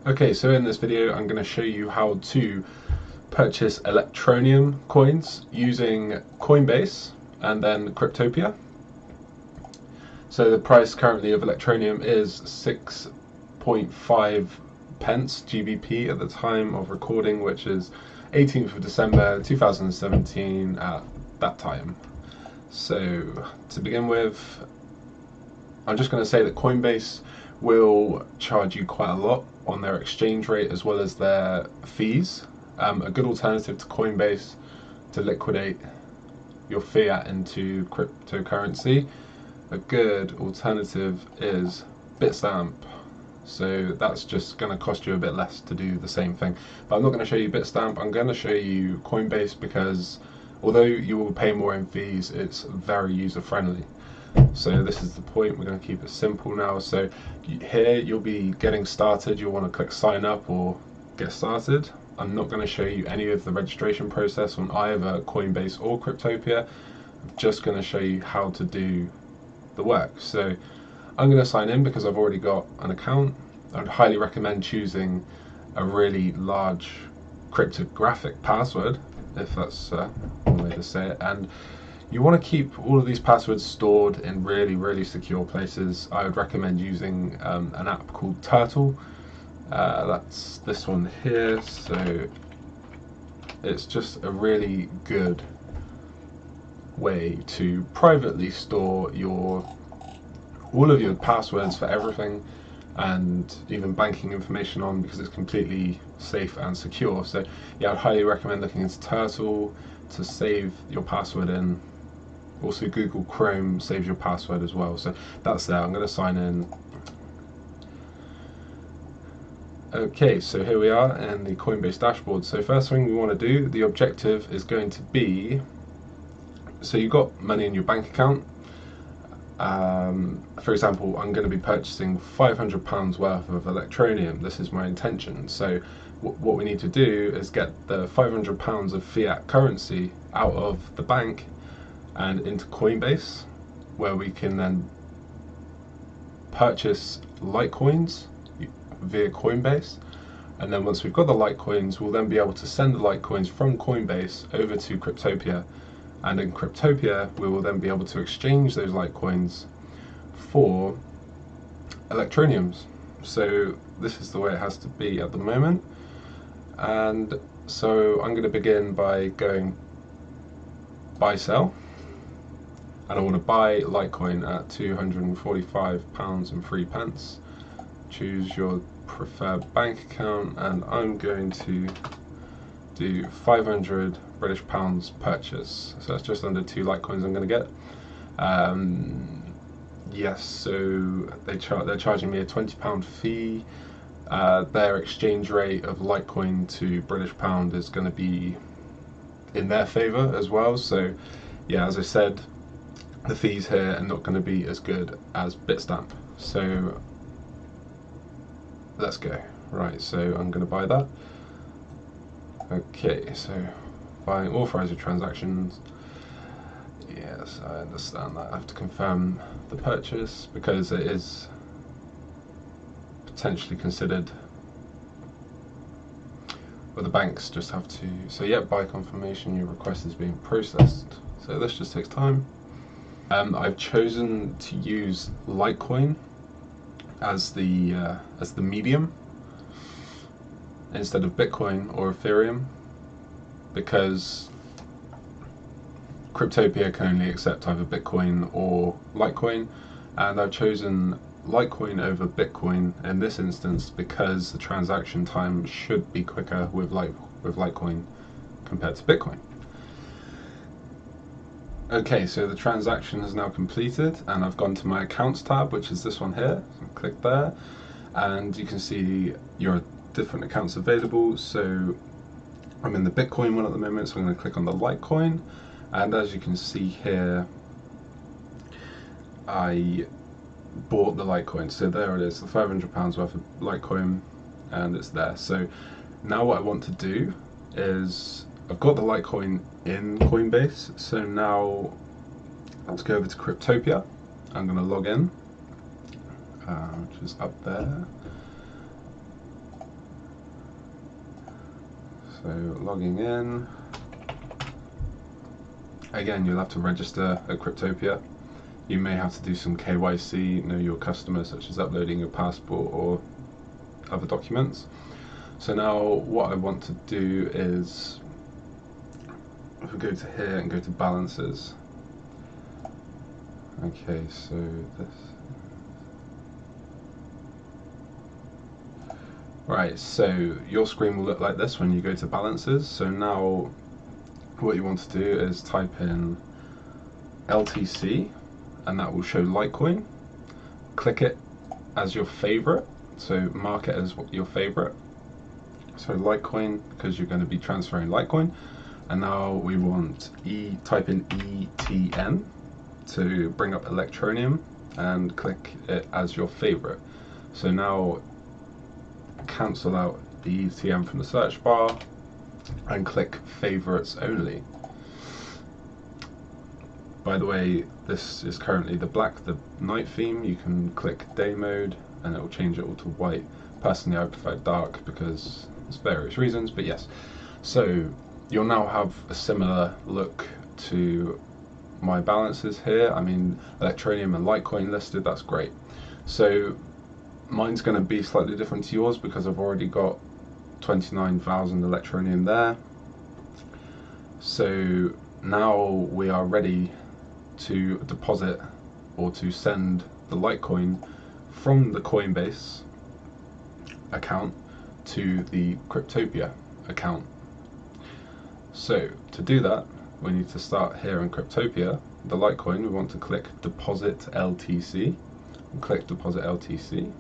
Okay, so in this video I'm going to show you how to purchase Electroneum coins using Coinbase and then Cryptopia. So the price currently of Electroneum is 6.5 pence GBP at the time of recording, which is 18th of December 2017 at that time. So to begin with, I'm just going to say that Coinbase will charge you quite a lot on their exchange rate as well as their fees. A good alternative to Coinbase to liquidate your fiat into cryptocurrency, a good alternative is Bitstamp. So that's just going to cost you a bit less to do the same thing. But I'm not going to show you Bitstamp, I'm going to show you Coinbase because although you will pay more in fees, it's very user friendly. So this is the point, we're going to keep it simple now. So here you'll be getting started, you'll want to click sign up or get started. I'm not going to show you any of the registration process on either Coinbase or Cryptopia. I'm just going to show you how to do the work. So I'm going to sign in because I've already got an account. I'd highly recommend choosing a really large cryptographic password, if that's one way to say it. And you want to keep all of these passwords stored in really secure places. I would recommend using an app called Turtle. That's this one here. So it's just a really good way to privately store all of your passwords for everything and even banking information on, because it's completely safe and secure. So yeah, I'd highly recommend looking into Turtle to save your password in. Also Google Chrome saves your password as well. So that's there. I'm going to sign in. Okay, so here we are in the Coinbase dashboard. So first thing we want to do, the objective is going to be, so you've got money in your bank account. For example, I'm going to be purchasing £500 worth of Electroneum. This is my intention. So what we need to do is get the £500 of fiat currency out of the bank and into Coinbase, where we can then purchase Litecoins via Coinbase. And then once we've got the Litecoins, we'll then be able to send the Litecoins from Coinbase over to Cryptopia. And in Cryptopia, we will then be able to exchange those Litecoins for Electroneums. So this is the way it has to be at the moment. And so I'm going to begin by going buy sell. And I want to buy Litecoin at £245.03. Choose your preferred bank account, and I'm going to do 500 British pounds purchase. So that's just under 2 Litecoins I'm going to get. Yes, so they're charging me a £20 fee. Their exchange rate of Litecoin to British pound is going to be in their favour as well. So yeah, as I said, the fees here are not going to be as good as Bitstamp. So let's go. Right, so I'm going to buy that. Okay, so buying authorizer transactions. Yes, I understand that. I have to confirm the purchase because it is potentially considered. But the banks just have to. So yeah, buy confirmation. Your request is being processed. So this just takes time. I've chosen to use Litecoin as the medium instead of Bitcoin or Ethereum, because Cryptopia can only accept either Bitcoin or Litecoin, and I've chosen Litecoin over Bitcoin in this instance because the transaction time should be quicker with Litecoin compared to Bitcoin. Okay, so the transaction is now completed, and I've gone to my accounts tab, which is this one here. So click there, and you can see your different accounts available. So I'm in the Bitcoin one at the moment, so I'm going to click on the Litecoin, and as you can see here, I bought the Litecoin. So there it is, the £500 worth of Litecoin, and it's there. So now what I want to do is, I've got the Litecoin in Coinbase, so now let's go over to Cryptopia. I'm going to log in, which is up there. So logging in. Again, you'll have to register at Cryptopia. You may have to do some KYC, know your customer, such as uploading your passport or other documents. So now what I want to do is, if we go to here and go to balances. Okay, so this. Right, so your screen will look like this when you go to balances. So now what you want to do is type in LTC, and that will show Litecoin. Click it as your favorite, so mark it as your favorite. So Litecoin, because you're going to be transferring Litecoin. And now we want type in ETN to bring up Electroneum and click it as your favorite. So now cancel out the ETN from the search bar and click favorites only. By the way, this is currently the night theme. You can click day mode and it will change it all to white. Personally, I prefer dark because there's various reasons, but yes. So you'll now have a similar look to my balances here. I mean, Electroneum and Litecoin listed, that's great. So mine's going to be slightly different to yours because I've already got 29,000 Electroneum there. So now we are ready to deposit or to send the Litecoin from the Coinbase account to the Cryptopia account. So to do that, we need to start here in Cryptopia. The Litecoin, we want to click Deposit LTC. And click Deposit LTC.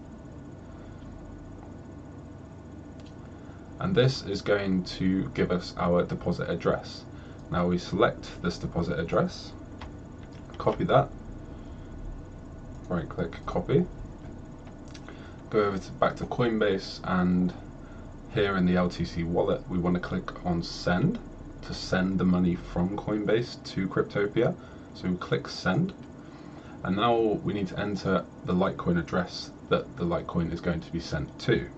And this is going to give us our deposit address. Now we select this deposit address, copy that, right click copy, go over back to Coinbase, and here in the LTC wallet we want to click on send to send the money from Coinbase to Cryptopia. So we click send, and now we need to enter the Litecoin address that the Litecoin is going to be sent to,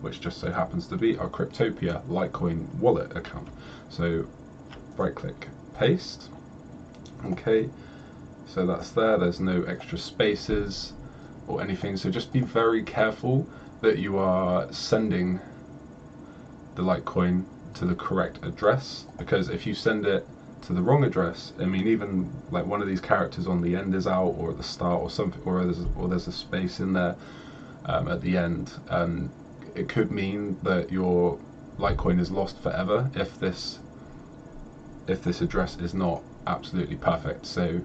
which just so happens to be our Cryptopia Litecoin wallet account. So right click paste. Okay, so that's there, there's no extra spaces or anything, so just be very careful that you are sending the Litecoin to the correct address, because if you send it to the wrong address, I mean, even like one of these characters on the end is out, or at the start, or something, or there's a space in there at the end, it could mean that your Litecoin is lost forever if this address is not absolutely perfect. So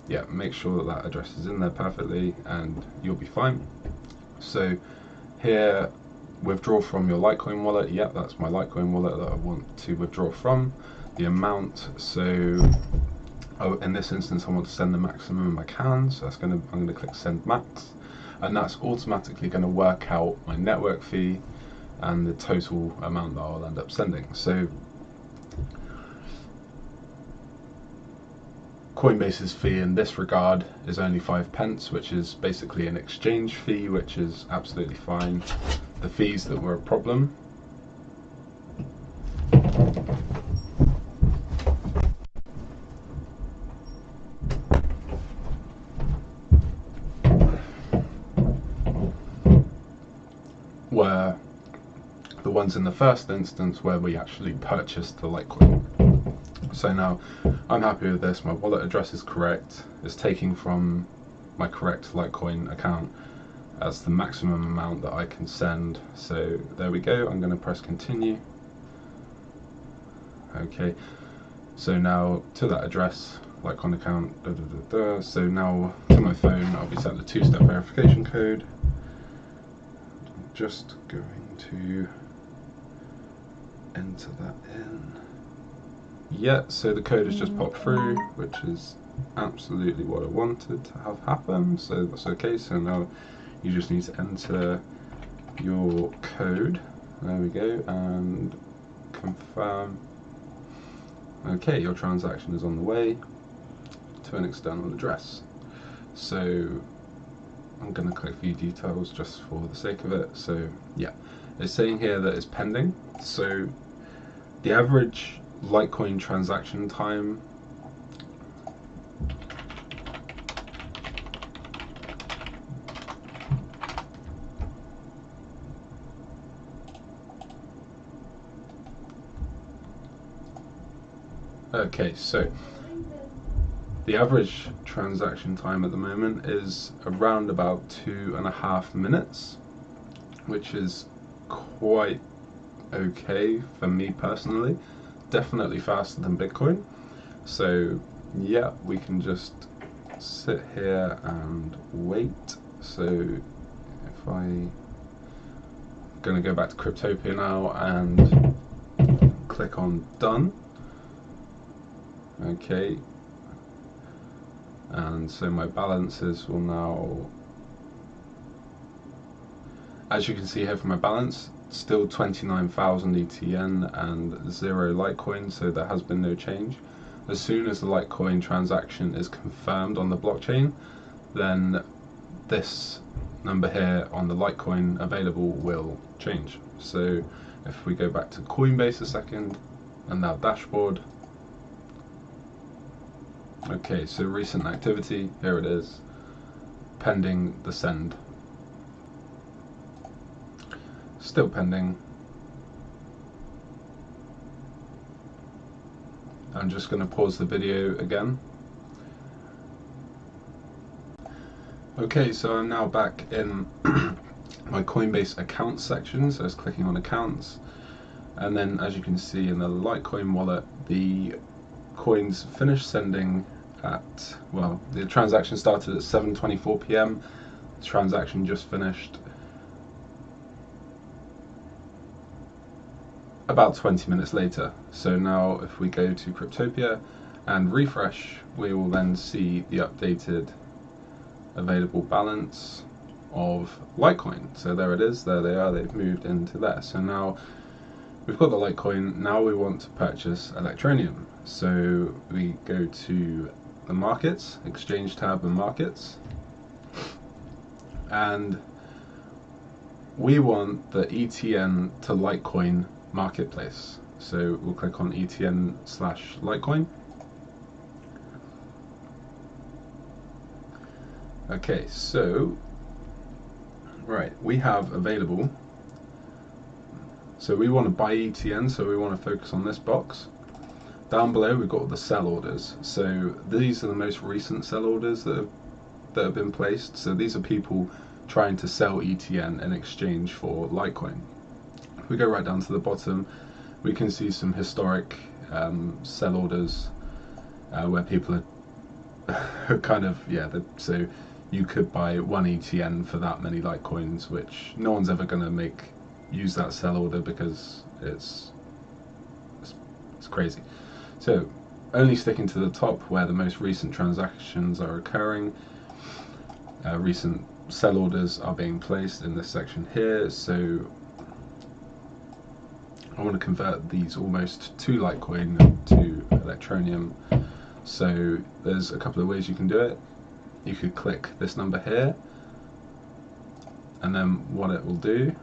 yeah, make sure that that address is in there perfectly and you'll be fine. So here, withdraw from your Litecoin wallet. Yep, that's my Litecoin wallet that I want to withdraw from. The amount, so in this instance I want to send the maximum I can, so I'm going to click send max, and that's automatically going to work out my network fee and the total amount that I'll end up sending. So Coinbase's fee in this regard is only 5 pence, which is basically an exchange fee, which is absolutely fine. The fees that were a problem were the ones in the first instance where we actually purchased the Litecoin. So now I'm happy with this, my wallet address is correct, it's taking from my correct Litecoin account as the maximum amount that I can send. So there we go, I'm going to press continue. Okay, so now to that address, Litecoin account, so now to my phone I'll be sent a 2-step verification code. I'm just going to enter that in. Yeah, so the code has just popped through, which is absolutely what I wanted to have happen, so that's okay. So now you just need to enter your code, there we go, and confirm. Okay, your transaction is on the way to an external address. So I'm going to click view details just for the sake of it. So yeah, it's saying here that it's pending, so The average Litecoin transaction time Okay, so the average transaction time at the moment is around about 2.5 minutes, which is quite okay for me personally. Definitely faster than Bitcoin. So yeah, we can just sit here and wait. So if I'm gonna go back to Cryptopia now and click on done. Okay, and so my balances will now, as you can see here from my balance, still 29,000 ETN and 0 Litecoin, so there has been no change. As soon as the Litecoin transaction is confirmed on the blockchain, then this number here on the Litecoin available will change. So if we go back to Coinbase a second, and now dashboard. Okay, so recent activity, here it is, pending the send. Still pending. I'm just going to pause the video again. Okay, so I'm now back in my Coinbase accounts section, so I was clicking on accounts, and then as you can see in the Litecoin wallet, the coins finished sending at, well, the transaction started at 7:24 p.m. The transaction just finished about 20 minutes later. So now if we go to Cryptopia and refresh, we will then see the updated available balance of Litecoin. So there it is, there they are, they've moved into there. So now we've got the Litecoin, now we want to purchase Electroneum. So we go to the markets, exchange tab and markets, and we want the ETN to Litecoin marketplace. So we'll click on ETN/Litecoin. Okay, so right, we have available, so we want to buy ETN, so we want to focus on this box. Down below we've got the sell orders. So these are the most recent sell orders that have been placed. So these are people trying to sell ETN in exchange for Litecoin. If we go right down to the bottom, we can see some historic sell orders where people are kind of, so you could buy 1 ETN for that many Litecoins, which no one's ever going to use that sell order because it's crazy. So only sticking to the top where the most recent transactions are occurring. Recent sell orders are being placed in this section here. So I want to convert these almost to Litecoin to Electroneum. So there's a couple of ways you can do it. You could click this number here, and then what it will do,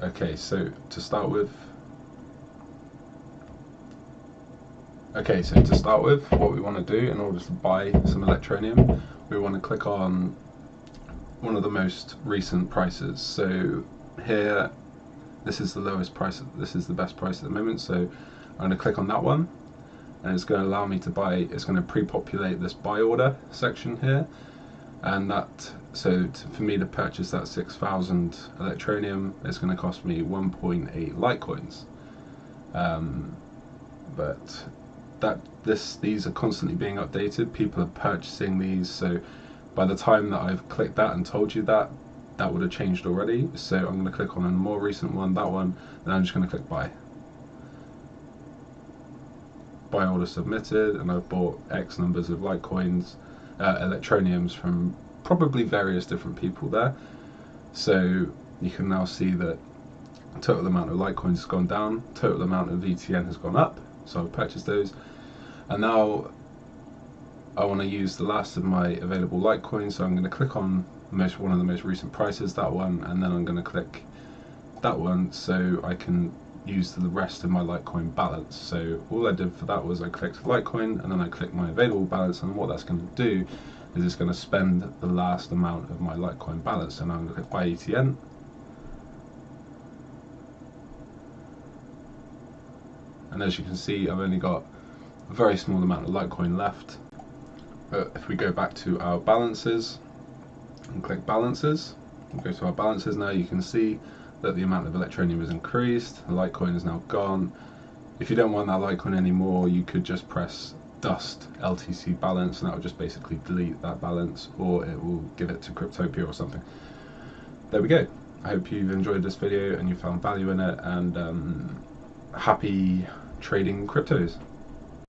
okay, so to start with, what we want to do in order to buy some Electroneum, we want to click on one of the most recent prices. So here, this is the lowest price, this is the best price at the moment, so I'm going to click on that one, and it's going to allow me to buy, it's going to pre-populate this buy order section here, and that, for me to purchase that 6,000 Electroneum, it's going to cost me 1.8 Litecoins. But these are constantly being updated, people are purchasing these, so by the time that I've clicked that and told you that, that would have changed already. So I'm going to click on a more recent one, that one, and I'm just going to click buy. Buy order submitted, and I've bought X numbers of Litecoins, Electroneums from probably various different people there. So you can now see that total amount of Litecoins has gone down, total amount of ETN has gone up, so I've purchased those. And now I want to use the last of my available Litecoins, so I'm going to click on one of the most recent prices, that one, and then I'm going to click that one so I can use the rest of my Litecoin balance. So all I did for that was I clicked Litecoin and then I clicked my available balance, and what that's going to do is it's going to spend the last amount of my Litecoin balance. And I'm going to click buy ETN. And as you can see, I've only got a very small amount of Litecoin left. But if we go back to our balances and click balances, and go to our balances now, you can see that the amount of Electroneum has increased, the Litecoin is now gone. If you don't want that Litecoin anymore, you could just press dust LTC balance, and that will just basically delete that balance, or it will give it to Cryptopia or something. There we go. I hope you've enjoyed this video and you found value in it, and happy trading cryptos.